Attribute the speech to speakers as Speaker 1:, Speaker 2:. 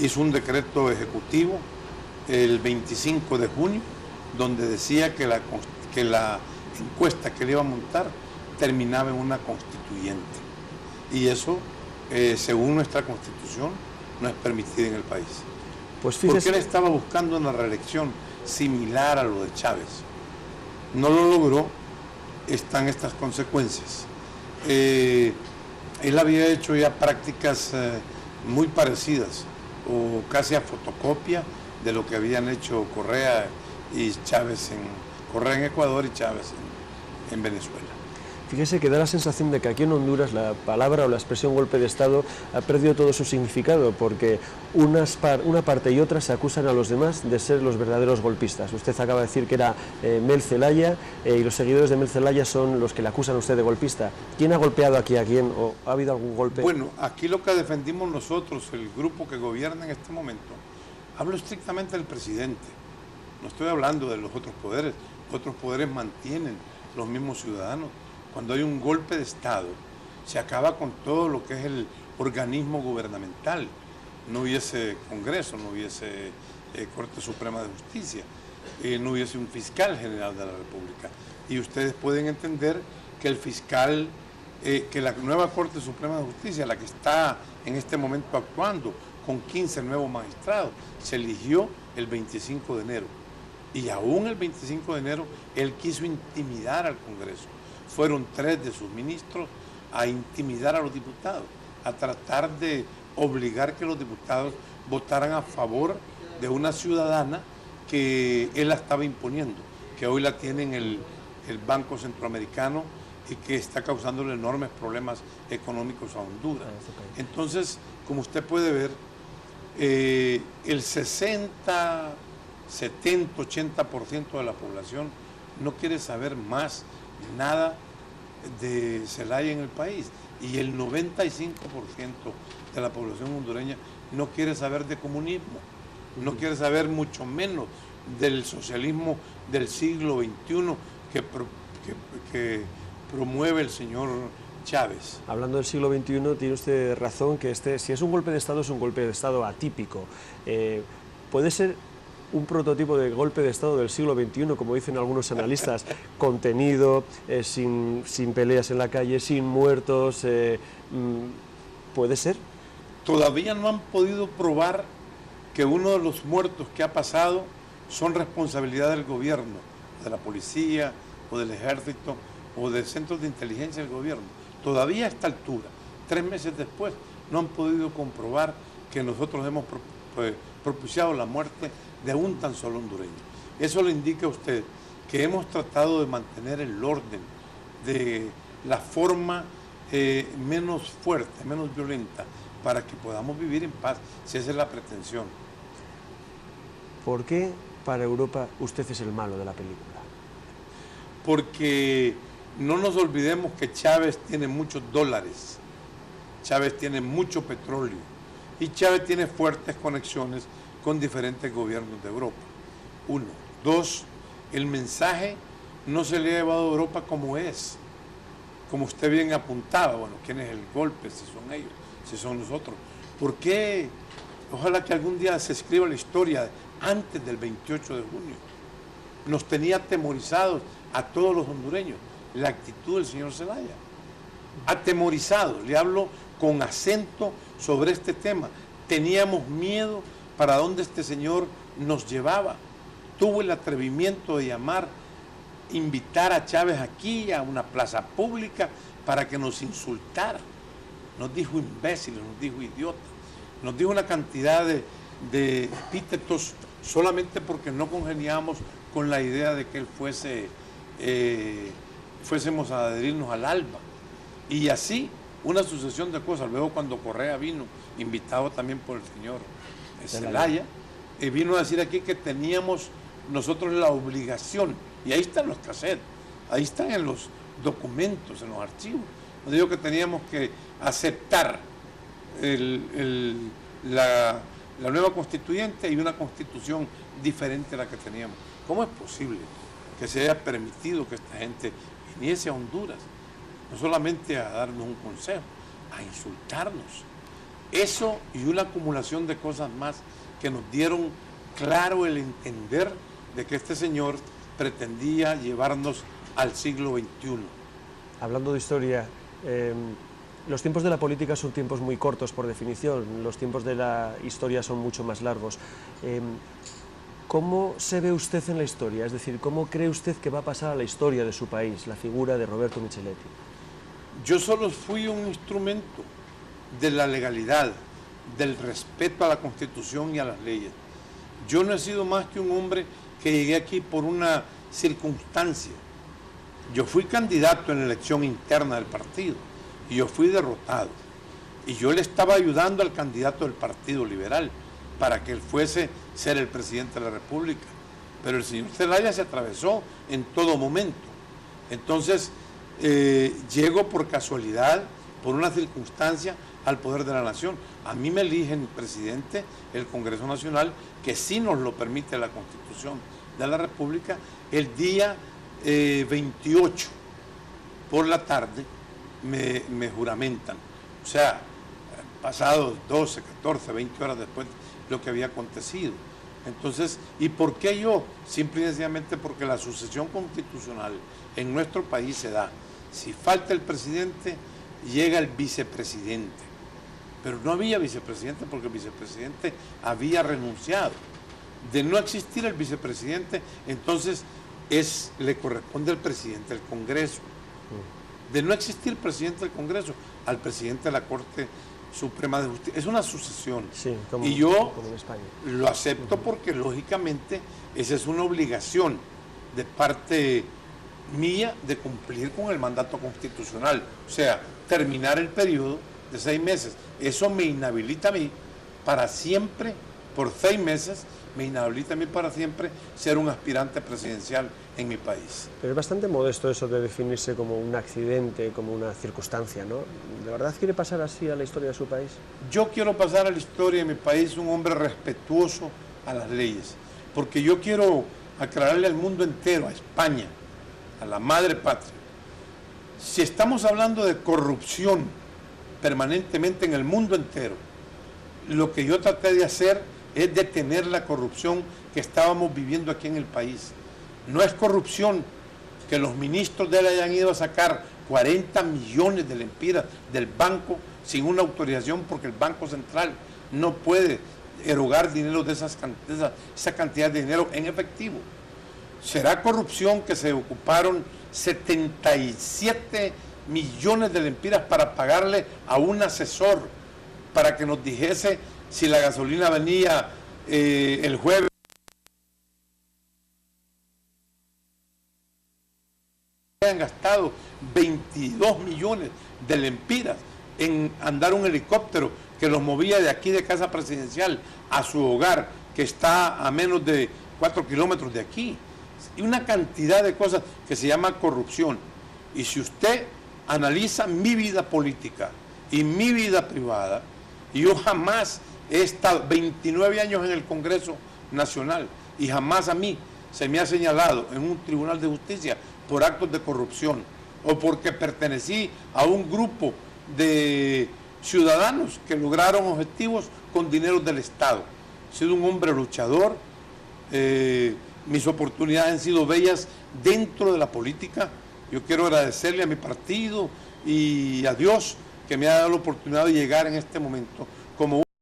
Speaker 1: hizo un decreto ejecutivo el 25 de junio, donde decía que la encuesta que le iba a montar terminaba en una constituyente. Y eso, según nuestra Constitución, no es permitido en el país.
Speaker 2: Pues fíjese...
Speaker 1: Porque él estaba buscando una reelección similar a lo de Chávez. No lo logró, están estas consecuencias. Él había hecho ya prácticas muy parecidas, o casi a fotocopia de lo que habían hecho Correa y Chávez Correa en Ecuador y Chávez en Venezuela.
Speaker 2: Fíjese que da la sensación de que aquí en Honduras la palabra o la expresión golpe de Estado ha perdido todo su significado, porque una parte y otra se acusan a los demás de ser los verdaderos golpistas. Usted acaba de decir que era Mel Zelaya, y los seguidores de Mel Zelaya son los que le acusan a usted de golpista. ¿Quién ha golpeado aquí a quién, o ha habido algún golpe?
Speaker 1: Bueno, aquí lo que defendimos nosotros, el grupo que gobierna en este momento, hablo estrictamente del presidente. No estoy hablando de los otros poderes. Otros poderes mantienen los mismos ciudadanos. Cuando hay un golpe de Estado, se acaba con todo lo que es el organismo gubernamental. No hubiese Congreso, no hubiese Corte Suprema de Justicia, no hubiese un fiscal general de la República. Y ustedes pueden entender que el fiscal, que la nueva Corte Suprema de Justicia, la que está en este momento actuando, con 15 nuevos magistrados, se eligió el 25 de enero. Y aún el 25 de enero, él quiso intimidar al Congreso. Fueron 3 de sus ministros a intimidar a los diputados, a tratar de obligar que los diputados votaran a favor de una ciudadana que él la estaba imponiendo, que hoy la tiene en el Banco Centroamericano y que está causando enormes problemas económicos a Honduras. Entonces, como usted puede ver, el 60, 70, 80% de la población no quiere saber más nada de Zelaya en el país, y el 95% de la población hondureña no quiere saber de comunismo, no quiere saber mucho menos del socialismo del siglo XXI que promueve el señor Chávez.
Speaker 2: Hablando del siglo XXI, tiene usted razón que si es un golpe de Estado, es un golpe de Estado atípico. Puede ser un prototipo de golpe de Estado del siglo XXI, como dicen algunos analistas, contenido, sin peleas en la calle, sin muertos, ¿puede ser?
Speaker 1: Todavía no han podido probar que uno de los muertos que ha pasado son responsabilidad del gobierno, de la policía, o del ejército, o de centros de inteligencia del gobierno. Todavía a esta altura, 3 meses después, no han podido comprobar que nosotros hemos propiciado la muerte de un tan solo hondureño. Eso le indica a usted que hemos tratado de mantener el orden de la forma menos fuerte, menos violenta, para que podamos vivir en paz, si esa es la pretensión.
Speaker 2: ¿Por qué para Europa usted es el malo de la película?
Speaker 1: Porque no nos olvidemos que Chávez tiene muchos dólares, Chávez tiene mucho petróleo, y Chávez tiene fuertes conexiones con diferentes gobiernos de Europa. 1. 2. El mensaje no se le ha llevado a Europa como es. Como usted bien apuntaba, bueno, ¿quién es el golpe? Si son ellos, si son nosotros. ¿Por qué? Ojalá que algún día se escriba la historia antes del 28 de junio. Nos tenía atemorizados a todos los hondureños la actitud del señor Zelaya. Atemorizados, le hablo con acento sobre este tema. Teníamos miedo para dónde este señor nos llevaba. Tuvo el atrevimiento de invitar a Chávez aquí a una plaza pública para que nos insultara. Nos dijo imbéciles, nos dijo idiotas, nos dijo una cantidad de epítetos solamente porque no congeniamos con la idea de que él fuésemos a adherirnos al ALBA. Y así, una sucesión de cosas. Luego, cuando Correa vino, invitado también por el señor Zelaya, vino a decir aquí que teníamos nosotros la obligación, y ahí están los cassettes, ahí están en los documentos, en los archivos, nos dijo que teníamos que aceptar la nueva constituyente y una constitución diferente a la que teníamos. ¿Cómo es posible que se haya permitido que esta gente viniese a Honduras, no solamente a darnos un consejo, a insultarnos? Eso y una acumulación de cosas más que nos dieron claro el entender de que este señor pretendía llevarnos al siglo XXI.
Speaker 2: Hablando de historia, los tiempos de la política son tiempos muy cortos por definición, los tiempos de la historia son mucho más largos. ¿Cómo se ve usted en la historia? Es decir, ¿cómo cree usted que va a pasar a la historia de su país, la figura de Roberto Micheletti?
Speaker 1: Yo solo fui un instrumento de la legalidad, del respeto a la Constitución y a las leyes. Yo no he sido más que un hombre que llegué aquí por una circunstancia. Yo fui candidato en la elección interna del partido y yo fui derrotado. Y yo le estaba ayudando al candidato del Partido Liberal para que él fuese ser el presidente de la República. Pero el señor Zelaya se atravesó en todo momento. Entonces, llego por casualidad, por una circunstancia, al poder de la nación. A mí me eligen presidente el Congreso Nacional, que sí nos lo permite la Constitución de la República, el día 28 por la tarde me juramentan. O sea, pasados 12, 14, 20 horas después de lo que había acontecido. Entonces, ¿y por qué yo? Simple y sencillamente porque la sucesión constitucional en nuestro país se da. Si falta el presidente, llega el vicepresidente. Pero no había vicepresidente porque el vicepresidente había renunciado. De no existir el vicepresidente, entonces le corresponde al presidente del Congreso. De no existir presidente del Congreso, al presidente de la Corte Suprema de Justicia. Es una sucesión.
Speaker 2: Sí,
Speaker 1: y yo
Speaker 2: como en España.
Speaker 1: Lo acepto porque lógicamente esa es una obligación de parte mía de cumplir con el mandato constitucional. O sea, terminar el periodo de 6 meses. Eso me inhabilita a mí para siempre, por 6 meses, me inhabilita a mí para siempre ser un aspirante presidencial en mi país.
Speaker 2: Pero es bastante modesto eso de definirse como un accidente, como una circunstancia, ¿no? ¿De verdad quiere pasar así a la historia de su país?
Speaker 1: Yo quiero pasar a la historia de mi país un hombre respetuoso a las leyes, porque yo quiero aclararle al mundo entero, a España, a la madre patria. Si estamos hablando de corrupción permanentemente en el mundo entero, lo que yo traté de hacer es detener la corrupción que estábamos viviendo aquí en el país. No es corrupción que los ministros de él hayan ido a sacar 40 millones de lempiras del banco sin una autorización, porque el Banco Central no puede erogar dinero de esa cantidad de dinero en efectivo. ¿Será corrupción que se ocuparon 77 millones de lempiras para pagarle a un asesor para que nos dijese si la gasolina venía el jueves? Han gastado 22 millones de lempiras en andar un helicóptero que los movía de aquí de Casa Presidencial a su hogar, que está a menos de 4 kilómetros de aquí. Y una cantidad de cosas que se llama corrupción. Y si usted analiza mi vida política y mi vida privada, yo jamás he estado 29 años en el Congreso Nacional y jamás a mí se me ha señalado en un tribunal de justicia por actos de corrupción o porque pertenecí a un grupo de ciudadanos que lograron objetivos con dinero del Estado. He sido un hombre luchador, mis oportunidades han sido bellas dentro de la política. Yo quiero agradecerle a mi partido y a Dios que me ha dado la oportunidad de llegar en este momento como